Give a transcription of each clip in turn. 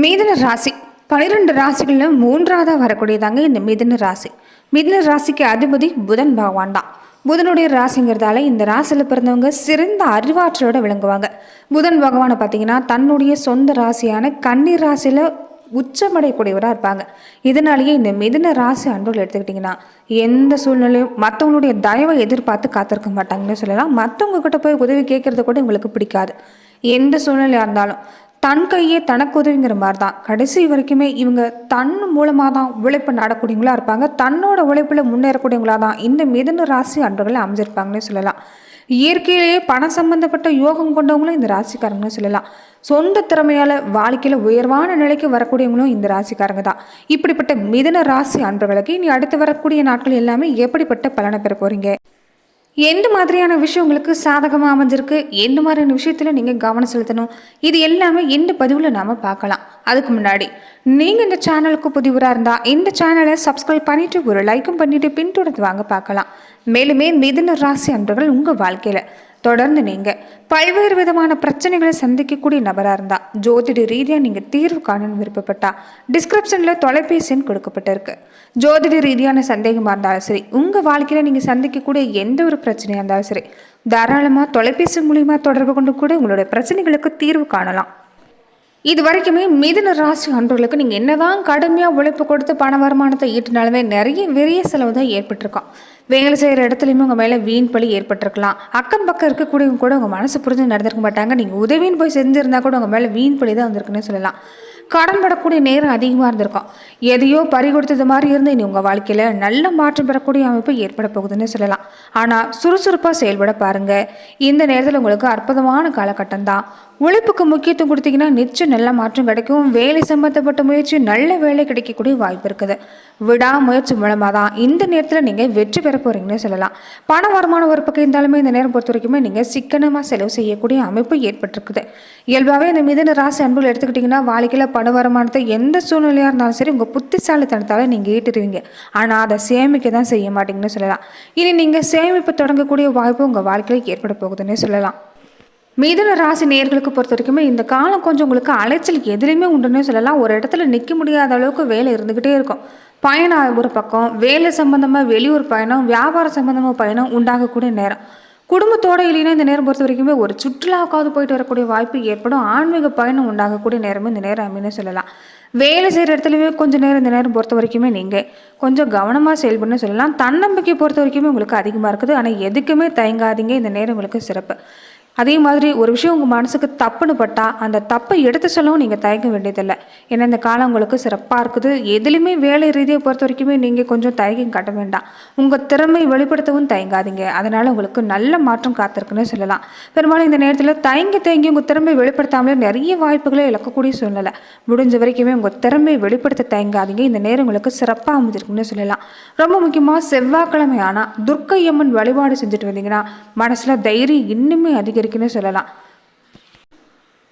மிதுன ராசி 12 ராசிகளில் மூன்றாவதாக வரக்கூடியதாங்க இந்த மிதுன ராசி. மிதுன ராசிக்கு அதிபதி புதன் பகவான் தான். புதனுடைய ராசிங்கிறதால இந்த ராசியில் பிறந்தவங்க சிறந்த அறிவாற்றலோட விளங்குவாங்க. புதன் பகவானை பார்த்தீங்கன்னா தன்னுடைய சொந்த ராசியான கன்னி ராசியில் உச்சமடையக்கூடியவராக இருப்பாங்க. இதனாலேயே இந்த மிதுன ராசி அன்பர்கள் எடுத்துக்கிட்டிங்கன்னா எந்த சூழ்நிலையும் மற்றவங்களுடைய தயவை எதிர்பார்த்து காத்திருக்க மாட்டாங்கன்னு சொல்லலாம். மற்றவங்க கிட்ட போய் உதவி கேட்கறது கூட உங்களுக்கு பிடிக்காது. எந்த சூழ்நிலையாக இருந்தாலும் தன் கையே தனக்கு உதவிங்கிற மாதிரி தான் கடைசி வரைக்குமே இவங்க தன் மூலமாக தான் உழைப்பு நடக்கூடியவங்களா இருப்பாங்க. தன்னோட உழைப்பில் முன்னேறக்கூடியவங்களா தான் இந்த மிதுன ராசி அன்பர்கள் அமைஞ்சிருப்பாங்கன்னு சொல்லலாம். இயற்கையிலேயே பணம் சம்பந்தப்பட்ட யோகம் கொண்டவங்களும் இந்த ராசிக்காரங்கன்னு சொல்லலாம். சொந்த திறமையால் வாழ்க்கையில் உயர்வான நிலைக்கு வரக்கூடியவங்களும் இந்த ராசிக்காரங்க தான். இப்படிப்பட்ட மிதுன ராசி அன்பர்களுக்கு இனி அடுத்து வரக்கூடிய நாட்கள் எல்லாமே எப்படிப்பட்ட பலனை பெற போறீங்க, எந்த மாதிரியான விஷயம் உங்களுக்கு சாதகமாக அமைஞ்சிருக்கு, எந்த மாதிரியான விஷயத்தில் நீங்கள் கவனம் செலுத்தணும், இது எல்லாமே இந்த பதிவில் நாம் பார்க்கலாம். அதுக்கு முன்னாடி நீங்கள் இந்த சேனலுக்கு புதிவராக இருந்தால் இந்த சேனலை சப்ஸ்கிரைப் பண்ணிவிட்டு ஒரு லைக்கும் பண்ணிவிட்டு பின்தொடர்ந்து வாங்க பார்க்கலாம். மேலுமே மிதுன ராசி அன்பர்கள் உங்கள் வாழ்க்கையில் தொடர்ந்து நீங்கள் பல்வேறு விதமான பிரச்சனைகளை சந்திக்கக்கூடிய நபராக இருந்தால் ஜோதிட ரீதியாக நீங்கள் தீர்வு காணணும்னு விருப்பப்பட்டால் டிஸ்கிரிப்ஷனில் தொலைபேசி எண் கொடுக்கப்பட்டிருக்கு. ஜோதிட ரீதியான சந்தேகமாக இருந்தாலும் சரி, உங்கள் வாழ்க்கையில் நீங்கள் சந்திக்கக்கூடிய எந்த ஒரு பிரச்சனையாக இருந்தாலும் சரி, தாராளமாக தொலைபேசி மூலிமா தொடர்பு கொண்டு கூட உங்களுடைய பிரச்சனைகளுக்கு தீர்வு காணலாம். இது வரைக்குமே மிதுன ராசி அன்பர்களுக்கு நீங்கள் என்னதான் கடுமையாக உழைப்பு கொடுத்து பண வருமானத்தை ஈட்டினாலுமே நிறைய விரிய செலவு தான் ஏற்பட்டிருக்கோம். வேலை செய்கிற இடத்துலையுமே உங்கள் மேலே வீண் பழி ஏற்பட்டிருக்கலாம். அக்கம் பக்கம் இருக்கக்கூடியவங்க கூட உங்கள் மனசு புரிஞ்சு நடந்திருக்க மாட்டாங்க. நீங்கள் உதவின்னு போய் செஞ்சுருந்தா கூட உங்கள் மேலே வீண் பழி தான் வந்திருக்குன்னு சொல்லலாம். கடன் படக்கூடிய நேரம் அதிகமாக இருந்திருக்கும். எதையோ பறி கொடுத்தது மாதிரி இருந்து இனி உங்கள் வாழ்க்கையில் நல்ல மாற்றம் பெறக்கூடிய அமைப்பு ஏற்பட போகுதுன்னு சொல்லலாம். ஆனால் சுறுசுறுப்பாக செயல்பட பாருங்கள். இந்த நேரத்தில் உங்களுக்கு அற்புதமான காலகட்டம் தான். உழைப்புக்கு முக்கியத்துவம் கொடுத்தீங்கன்னா நிச்சயம் நல்ல மாற்றம் கிடைக்கும். வேலை சம்பந்தப்பட்ட முயற்சி நல்ல வேலை கிடைக்கக்கூடிய வாய்ப்பு இருக்குது. விடாமுயற்சி மூலமாக தான் இந்த நேரத்தில் நீங்கள் வெற்றி பெற போகிறீங்கன்னு சொல்லலாம். பண வருமானம் ஒரு பக்கம் இருந்தாலுமே இந்த நேரம் பொறுத்த வரைக்குமே நீங்கள் சிக்கனமாக செலவு செய்யக்கூடிய அமைப்பு ஏற்பட்டிருக்குது. இயல்பாகவே இந்த மிதுன ராசி அன்புகள் எடுத்துக்கிட்டிங்கன்னா வாழ்க்கையில் பண வருமானத்தை எந்த சூழ்நிலையாக இருந்தாலும் சரி உங்கள் புத்திசாலித்தனத்தால் நீங்கள் ஈட்டுருவீங்க. ஆனால் அதை சேமிக்க தான் செய்ய மாட்டீங்கன்னு சொல்லலாம். இனி நீங்கள் சேமிப்பு தொடங்கக்கூடிய வாய்ப்பு உங்கள் வாழ்க்கையில் ஏற்பட போகுதுன்னே சொல்லலாம். மிதுன ராசி நேயர்களுக்கு பொறுத்த வரைக்குமே இந்த காலம் கொஞ்சம் உங்களுக்கு அலைச்சல் எதுலேயுமே உண்டுன்னு சொல்லலாம். ஒரு இடத்துல நிற்க முடியாத அளவுக்கு வேலை இருந்துக்கிட்டே இருக்கும். பயணம் ஒரு பக்கம், வேலை சம்பந்தமாக வெளியூர் பயணம், வியாபார சம்பந்தமாக பயணம் உண்டாகக்கூடிய நேரம். குடும்பத்தோடு இல்லைன்னா இந்த நேரம் பொறுத்த வரைக்குமே ஒரு சுற்றுலாவுக்காவது போயிட்டு வரக்கூடிய வாய்ப்பு ஏற்படும். ஆன்மீக பயணம் உண்டாகக்கூடிய நேரமும் இந்த நேரம் அப்படின்னு சொல்லலாம். வேலை செய்கிற இடத்துலையுமே கொஞ்சம் நேரம் இந்த நேரம் பொறுத்த வரைக்குமே நீங்கள் கொஞ்சம் கவனமாக செயல்படணும்னு சொல்லலாம். தன்னம்பிக்கை பொறுத்த வரைக்குமே உங்களுக்கு அதிகமாக இருக்குது. ஆனால் எதுக்குமே தயங்காதீங்க. இந்த நேரம் உங்களுக்கு சிறப்பு. அதே மாதிரி ஒரு விஷயம் உங்கள் மனசுக்கு தப்புன்னு பட்டால் அந்த தப்பை எடுத்து சொல்லவும் நீங்கள் தயங்க வேண்டியதில்லை. ஏன்னா இந்த காலம் உங்களுக்கு சிறப்பாக இருக்குது. எதுலையுமே வேலை ரீதியை பொறுத்த வரைக்குமே நீங்கள் கொஞ்சம் தயக்கம் காட்ட வேண்டாம். உங்கள் திறமை வெளிப்படுத்தவும் தயங்காதீங்க. அதனால் உங்களுக்கு நல்ல மாற்றம் காத்திருக்குன்னு சொல்லலாம். பெரும்பாலும் இந்த நேரத்தில் தயங்கி உங்கள் திறமை வெளிப்படுத்தாமலே நிறைய வாய்ப்புகளை இழக்கக்கூடிய சூழ்நிலை. முடிஞ்ச வரைக்குமே உங்கள் திறமை வெளிப்படுத்த தயங்காதீங்க. இந்த நேரம் உங்களுக்கு சிறப்பாக அமைஞ்சிருக்குன்னு சொல்லலாம். ரொம்ப முக்கியமாக செவ்வாய்க்கிழமை ஆனால் துர்க்கை அம்மன் வழிபாடு செஞ்சுட்டு வந்தீங்கன்னா மனசில் தைரியம் இன்னுமே இருக்குன்னு சொல்லலாம்.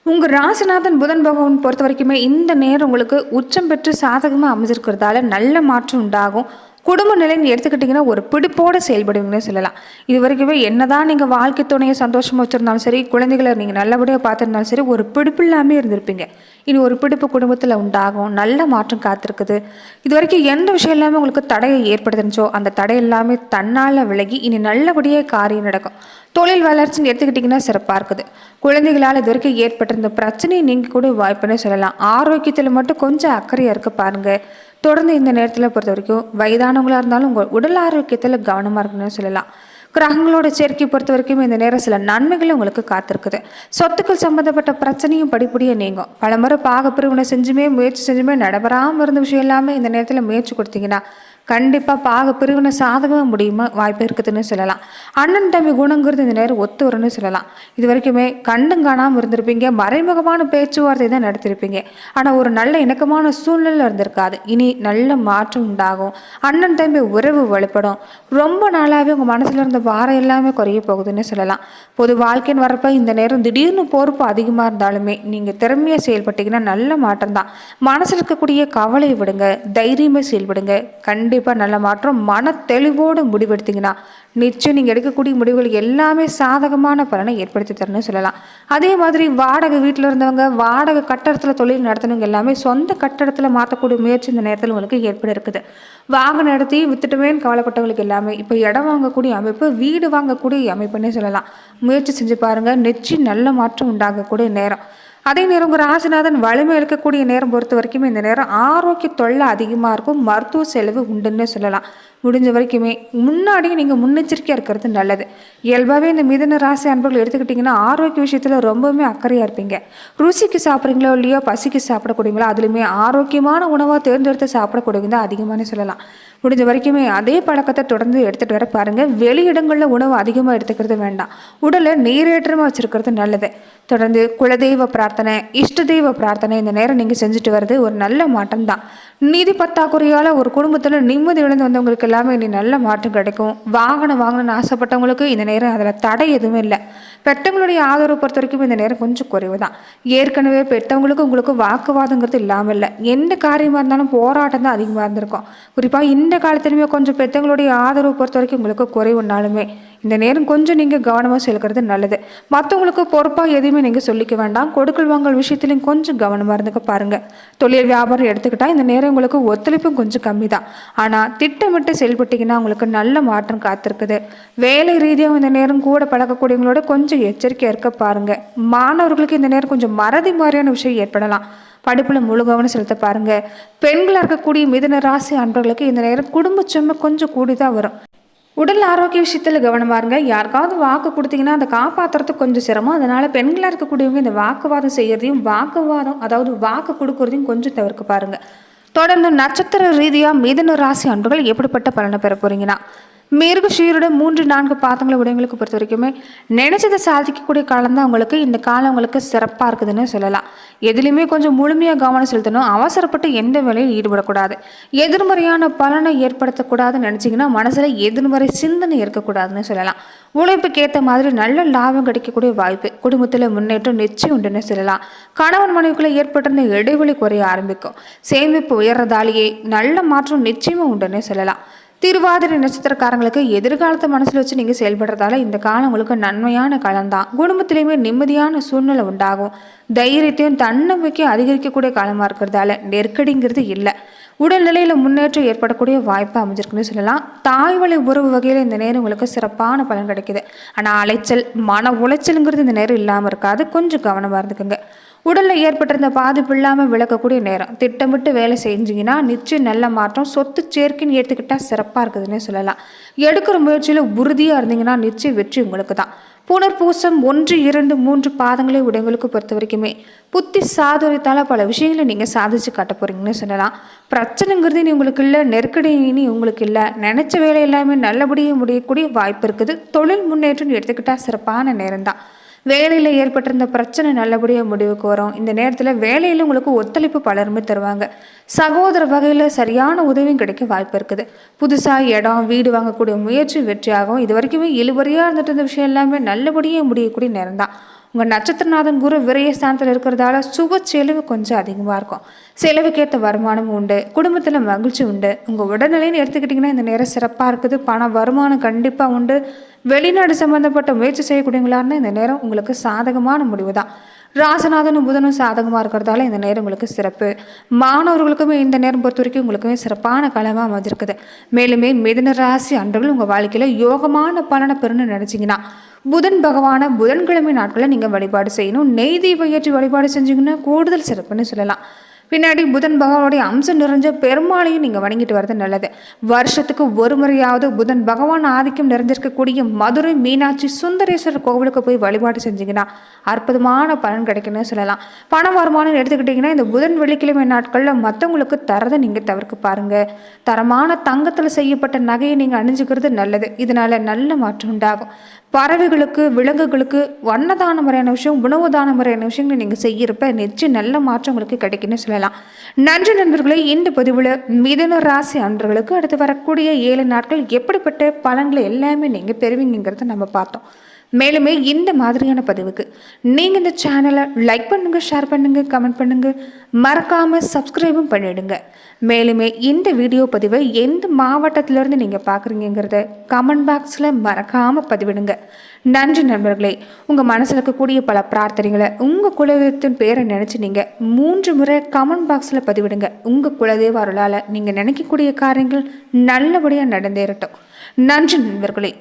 உங்கள் ராசிநாதன் புதன் பகவான் பொறுத்த வரைக்குமே இந்த நேரம் உங்களுக்கு உச்சம் பெற்று சாதகமாக அமைஞ்சிருக்கிறதால நல்ல மாற்றம் உண்டாகும். குடும்ப நிலைன்னு எடுத்துக்கிட்டிங்கன்னா ஒரு பிடிப்போடு செயல்படுவீங்கன்னு சொல்லலாம். இது வரைக்குமே என்னதான் நீங்கள் வாழ்க்கை துணையை சந்தோஷமாக வச்சுருந்தாலும் சரி, குழந்தைகளை நீங்கள் நல்லபடியாக பார்த்துருந்தாலும் சரி, ஒரு பிடிப்பு இல்லாமல் இருந்திருப்பீங்க. இனி ஒரு பிடிப்பு குடும்பத்தில் உண்டாகும். நல்ல மாற்றம் காத்திருக்குது. இது வரைக்கும் எந்த விஷயம் எல்லாமே உங்களுக்கு தடையை ஏற்படுத்துச்சோ அந்த தடை எல்லாமே தன்னால் விலகி இனி நல்லபடியாக காரியம் நடக்கும். தொழில் வளர்ச்சின்னு எடுத்துக்கிட்டிங்கன்னா சிறப்பாக இருக்குது. குழந்தைகளால் இது வரைக்கும் ஏற்பட்டிருந்த பிரச்சனையை நீங்கள் கூட வாய்ப்புன்னு சொல்லலாம். ஆரோக்கியத்தில் மட்டும் கொஞ்சம் அக்கறையாக இருக்க பாருங்கள். தொடர்ந்து இந்த நேரத்தில் பொறுத்த வரைக்கும் வயதானவங்களாக இருந்தாலும் உங்கள் உடல் ஆரோக்கியத்தில் கவனமாக இருக்குன்னு சொல்லலாம். கிரகங்களோட சேர்க்கை பொறுத்த வரைக்கும் இந்த நேரம் சில நன்மைகளும் உங்களுக்கு காத்திருக்குது. சொத்துக்கள் சம்மந்தப்பட்ட பிரச்சனையும் படிப்படியாக நீங்கும். பல முறை பாகப்பிரிவினை முயற்சி செஞ்சுமே நடைபெறாமல் இருந்த விஷயம் எல்லாமே இந்த நேரத்தில் முயற்சி கொடுத்தீங்கன்னா கண்டிப்பாக பாகப்பிரிவினை சாதகமாக முடியுமா வாய்ப்பு இருக்குதுன்னு சொல்லலாம். அண்ணன் தம்பி குணங்கிறது இந்த நேரம் ஒத்து வரும்னு சொல்லலாம். இது வரைக்குமே கண்டும் காணாமல் இருந்திருப்பீங்க. மறைமுகமான பேச்சுவார்த்தை தான் நடத்திருப்பீங்க. ஆனால் ஒரு நல்ல இணக்கமான சூழ்நிலை இருந்திருக்காது. இனி நல்ல மாற்றம் உண்டாகும். அண்ணன் தம்பி உறவு வலுப்படும். ரொம்ப நாளாகவே உங்கள் மனசில் இருந்த பாரம் எல்லாமே குறைய போகுதுன்னு சொல்லலாம். பொது வாழ்க்கைன்னு வரப்போ இந்த நேரம் திடீர்னு பொறுப்பு அதிகமாக இருந்தாலுமே நீங்கள் திறமையாக செயல்பட்டீங்கன்னா நல்ல மாற்றம் தான். மனசில் இருக்கக்கூடிய கவலையை விடுங்க, தைரியமாக செயல்படுங்க. கண்டிப்பாக கண்டிப்பாக நல்ல மாற்றம். மன தெளிவோடு முடிவெடுத்தீங்கன்னா நிச்சயம் நீங்கள் எடுக்கக்கூடிய முடிவுகள் எல்லாமே சாதகமான பலனை ஏற்படுத்தி தரணும்னு சொல்லலாம். அதே மாதிரி வாடகை வீட்டில் இருந்தவங்க, வாடகை கட்டடத்தில் தொழில் நடத்தினவங்க எல்லாமே சொந்த கட்டடத்தில் மாற்றக்கூடிய முயற்சி இந்த நேரத்தில் உங்களுக்கு ஏற்பட இருக்குது. வாகனம் நடத்தி வித்துட்டுவேன்னு கவலைப்பட்டவங்களுக்கு எல்லாமே இப்போ இடம் வாங்கக்கூடிய அமைப்பு, வீடு வாங்கக்கூடிய அமைப்புன்னே சொல்லலாம். முயற்சி செஞ்சு பாருங்கள், நிச்சயம் நல்ல மாற்றம் உண்டாகக்கூடிய நேரம். அதே நேரம் உங்கள் ராசிநாதன் வலிமை இருக்கக்கூடிய நேரம் பொறுத்த வரைக்குமே இந்த நேரம் ஆரோக்கிய தொல்லை அதிகமாக இருக்கும். மருத்துவ செலவு உண்டுன்னு சொல்லலாம். முடிஞ்ச வரைக்குமே முன்னாடியே நீங்கள் முன்னெச்சரிக்கையாக இருக்கிறது நல்லது. இயல்பாகவே இந்த மிதுன ராசி அன்பர்கள் எடுத்துக்கிட்டிங்கன்னா ஆரோக்கிய விஷயத்தில் ரொம்பவுமே அக்கறையாக இருப்பீங்க. ருசிக்கு சாப்பிட்றீங்களோ இல்லையோ, பசிக்கு சாப்பிடக்கூடியங்களோ அதுலேயுமே ஆரோக்கியமான உணவாக தேர்ந்தெடுத்து சாப்பிடக்கூடியவங்க தான் அதிகமானு சொல்லலாம். முடிஞ்ச வரைக்குமே அதே பழக்கத்தை தொடர்ந்து எடுத்துகிட்டு வர பாருங்கள். வெளியிடங்களில் உணவு அதிகமாக எடுத்துக்கிறது வேண்டாம். உடலை நீரேற்றமாக வச்சுருக்கிறது நல்லது. தொடர்ந்து குலதெய்வ பிரார்த்தனை, இஷ்ட தெய்வ பிரார்த்தனை இந்த நேரம் நீங்கள் செஞ்சுட்டு வர்றது ஒரு நல்ல மாற்றம் தான். நிதி பற்றாக்குறையால் ஒரு குடும்பத்தில் நிம்மதி இழந்து வந்தவங்களுக்கு எல்லாமே இனி நல்ல மாற்றம் கிடைக்கும். வாகனம் வாங்கணும்னு ஆசைப்பட்டவங்களுக்கு இந்த நேரம் அதில் தடை எதுவும் இல்லை. பெற்றவங்களுடைய ஆதரவு பொறுத்த வரைக்கும் இந்த நேரம் கொஞ்சம் குறைவு தான். ஏற்கனவே பெற்றவங்களுக்கு உங்களுக்கு வாக்குவாதங்கிறது இல்லாமல் இல்லை. எந்த காரியமாக இருந்தாலும் போராட்டம் தான் அதிகமாக இருந்திருக்கும். குறிப்பாக இந்த காலத்திலுமே கொஞ்சம் பெற்றவங்களுடைய ஆதரவு பொறுத்த வரைக்கும் உங்களுக்கு குறைவுனாலுமே இந்த நேரம் கொஞ்சம் நீங்கள் கவனமாக செலுக்கிறது நல்லது. மற்றவங்களுக்கு பொறுப்பாக எதுவுமே நீங்கள் சொல்லிக்க வேண்டாம். கொடுக்கல் வாங்கல் விஷயத்துலையும் கொஞ்சம் கவனமாக இருந்துக்க பாருங்கள். தொழில் வியாபாரம் எடுத்துக்கிட்டால் இந்த நேரம் உங்களுக்கு ஒத்துழைப்பும் கொஞ்சம் கம்மி தான். ஆனால் திட்டமிட்டு செயல்பட்டீங்கன்னா உங்களுக்கு நல்ல மாற்றம் காத்திருக்குது. வேலை ரீதியாக இந்த நேரம் கூட பழக்கக்கூடியவங்களோட கொஞ்சம் எச்சரிக்கையாக இருக்க பாருங்கள். மாணவர்களுக்கு இந்த நேரம் கொஞ்சம் மறதி மாதிரியான விஷயம் ஏற்படலாம். படிப்பில் முழு கவனம் செலுத்த பாருங்கள். பெண்களாக இருக்கக்கூடிய மிதுன ராசி அன்பர்களுக்கு இந்த நேரம் குடும்ப சுமை கொஞ்சம் கூடி தான் வரும். உடல் ஆரோக்கிய விஷயத்தில் கவனமாக இருங்க. யாருக்காவது வாக்கு கொடுத்தீங்கன்னா அதை காப்பாற்றுறதுக்கு கொஞ்சம் சிரமம். அதனால் பெண்களாக இருக்கக்கூடியவங்க இந்த வாக்குவாதம் செய்கிறதையும் அதாவது வாக்கு கொடுக்குறதையும் கொஞ்சம் தவிர்க்க பாருங்கள். தொடர்ந்து நட்சத்திர ரீதியாக மிதுன ராசி அன்பர்கள் எப்படிப்பட்ட பலனை பெற போகிறீங்கன்னா, மிருகசீரிட 3-4 பாதங்களை உடையவங்களுக்கு பொறுத்த வரைக்குமே நினைச்சதை சாதிக்கக்கூடிய காலம் தான் உங்களுக்கு. இந்த காலம் உங்களுக்கு சிறப்பாக இருக்குதுன்னு சொல்லலாம். எதுலையுமே கொஞ்சம் முழுமையாக கவனம் செலுத்தணும். அவசரப்பட்டு எந்த வேலையும் ஈடுபடக்கூடாது. எதிர்மறையான பலனை ஏற்படுத்தக்கூடாதுன்னு நினச்சிங்கன்னா மனசில் எதிர்மறை சிந்தனை இருக்கக்கூடாதுன்னு சொல்லலாம். உழைப்புக்கு ஏற்ற மாதிரி நல்ல லாபம் கிடைக்கக்கூடிய வாய்ப்பு. குடும்பத்தில் முன்னேற்றம் நிச்சயம் உண்டுன்னு சொல்லலாம். கணவன் மனைவிக்குள்ளே ஏற்பட்டிருந்த இடைவெளி குறைய ஆரம்பிக்கும். சேமிப்பு உயர்றதாலேயே நல்ல மாற்றம் நிச்சயமாக உண்டுன்னு சொல்லலாம். திருவாதிரை நட்சத்திரக்காரங்களுக்கு எதிர்காலத்தை மனசில் வச்சு நீங்கள் செயல்படுறதால இந்த காலம் உங்களுக்கு நன்மையான காலம்தான். குடும்பத்திலையுமே நிம்மதியான சூழ்நிலை உண்டாகும். தைரியத்தையும் தன்னம்பிக்கையும் அதிகரிக்கக்கூடிய காலமாக இருக்கிறதால நெருக்கடிங்கிறது இல்லை. உடல்நிலையில் முன்னேற்றம் ஏற்படக்கூடிய வாய்ப்பு அமைஞ்சிருக்குன்னு சொல்லலாம். தாய் வழி உறவு வகையில் இந்த நேரம் உங்களுக்கு சிறப்பான பலன் கிடைக்குது. ஆனால் அலைச்சல், மன உளைச்சலுங்கிறது இந்த நேரம் இல்லாமல் இருக்காது. கொஞ்சம் கவனமாக இருந்துக்குங்க. உடலில் ஏற்பட்டிருந்த பாதிப்பு இல்லாமல் விளக்கக்கூடிய நேரம். திட்டமிட்டு வேலை செஞ்சீங்கன்னா நிச்சயம் நல்ல மாற்றம். சொத்து சேர்க்கைன்னு ஏற்றுக்கிட்டால் சிறப்பாக இருக்குதுன்னு சொல்லலாம். எடுக்கிற முயற்சியில் உறுதியாக இருந்தீங்கன்னா நிச்சயம் வெற்றி உங்களுக்கு தான். புனர்பூசம் 1, 2, 3 பாதங்களை உடையவங்களுக்கு பொறுத்த வரைக்குமே புத்தி சாதுரியத்தால் பல விஷயங்களை நீங்கள் சாதிச்சு காட்ட போகிறீங்கன்னு சொல்லலாம். பிரச்சனைங்கிறது இனி உங்களுக்கு இல்லை, நெருக்கடி இனி உங்களுக்கு இல்லை. நினச்ச வேலை எல்லாமே நல்லபடியாக முடியக்கூடிய வாய்ப்பு இருக்குது. தொழில் முன்னேற்றம் எடுத்துக்கிட்டால் சிறப்பான நேரம் தான். வேலையில் ஏற்பட்டிருந்த பிரச்சனை நல்லபடியாக முடிவுக்கு வரும். இந்த நேரத்தில் வேலையில் உங்களுக்கு ஒத்துழைப்பு பலருமே தருவாங்க. சகோதர வகையில் சரியான உதவியும் கிடைக்க வாய்ப்பு இருக்குது. புதுசாக இடம், வீடு வாங்கக்கூடிய முயற்சி வெற்றியாகும். இது வரைக்குமே இழுபறியாக இருந்துட்டு இருந்த விஷயம் எல்லாமே நல்லபடியாக முடியக்கூடிய நேரம் தான். உங்கள் நட்சத்திரநாதன் குரு விரயஸ்தானத்தில் இருக்கிறதால சுப செலவு கொஞ்சம் அதிகமாக இருக்கும். செலவுக்கேற்ற வருமானம் உண்டு. குடும்பத்தில் மகிழ்ச்சி உண்டு. உங்கள் உடல்நிலைன்னு எடுத்துக்கிட்டிங்கன்னா இந்த நேரம் சிறப்பாக இருக்குது. பண வருமானம் கண்டிப்பாக உண்டு. வெளிநாடு சம்மந்தப்பட்ட முயற்சி செய்யக்கூடியவங்களாருன்னா இந்த நேரம் உங்களுக்கு சாதகமான முடிவு தான். ராசநாதனும் புதனும் சாதகமாக இருக்கிறதால இந்த நேரம் உங்களுக்கு சிறப்பு. மாணவர்களுக்குமே இந்த நேரம் பொறுத்த வரைக்கும் உங்களுக்குமே சிறப்பான காலமாக அமைஞ்சிருக்குது. மேலுமே மிதுன ராசி அன்பர்கள் உங்கள் வாழ்க்கையில் யோகமான பலனை பெறணும்னு நினச்சிங்கன்னா புதன் பகவானை புதன்கிழமை நாட்களில் நீங்கள் வழிபாடு செய்யணும். நெய் தீபம் ஏற்றி வழிபாடு செஞ்சீங்கன்னா கூடுதல் சிறப்புன்னு சொல்லலாம். பின்னாடி புதன் பகவானுடைய அம்சம் நிறைஞ்ச பெருமாளையும் நீங்கள் வணங்கிட்டு வர்றது நல்லது. வருஷத்துக்கு ஒரு முறையாவது புதன் பகவான் ஆதிக்கம் நிறைஞ்சிருக்கக்கூடிய மதுரை மீனாட்சி சுந்தரேஸ்வரர் கோவிலுக்கு போய் வழிபாடு செஞ்சீங்கன்னா அற்புதமான பலன் கிடைக்குன்னு சொல்லலாம். பண வருமானம் எடுத்துக்கிட்டிங்கன்னா இந்த புதன் வெள்ளிக்கிழமை நாட்களில் மற்றவங்களுக்கு தரதை நீங்கள் தவிர்க்க பாருங்கள். தரமான தங்கத்தில் செய்யப்பட்ட நகையை நீங்கள் அணிஞ்சுக்கிறது நல்லது. இதனால் நல்ல மாற்றம் உண்டாகும். பறவைகளுக்கு, விலங்குகளுக்கு அன்னதான முறையான விஷயம், உணவு தான முறையான விஷயங்களை நீங்கள் செய்யறப்ப நிச்சயம் நல்ல மாற்றம் உங்களுக்கு கிடைக்குன்னு சொல்லலாம். நன்றி நண்பர்களே. இந்த பதிவில் மிதுன ராசி அன்பர்களுக்கு அடுத்து வரக்கூடிய 7 நாட்கள் எப்படிப்பட்ட பலன்களை எல்லாமே நீங்கள் பெறுவீங்கிறத நம்ம பார்த்தோம். மேலுமே இந்த மாதிரியான பதிவுக்கு நீங்கள் இந்த சேனலை லைக் பண்ணுங்கள், ஷேர் பண்ணுங்கள், கமெண்ட் பண்ணுங்கள், மறக்காமல் சப்ஸ்கிரைபும் பண்ணிவிடுங்க. மேலுமே இந்த வீடியோ பதிவை எந்த மாவட்டத்திலேருந்து நீங்கள் பார்க்குறீங்கிறத கமெண்ட் பாக்ஸில் மறக்காமல் பதிவிடுங்க. நன்றி நண்பர்களே. உங்கள் மனசில் இருக்கக்கூடிய பல பிரார்த்தனைகளை உங்கள் குலதெய்வத்தின் பேரை நினச்சி நீங்கள் 3 முறை கமெண்ட் பாக்ஸில் பதிவிடுங்க. உங்கள் குலதெய்வ அருளால் நீங்கள் நினைக்கக்கூடிய காரியங்கள் நல்லபடியாக நடந்தேறட்டும். நன்றி நண்பர்களே.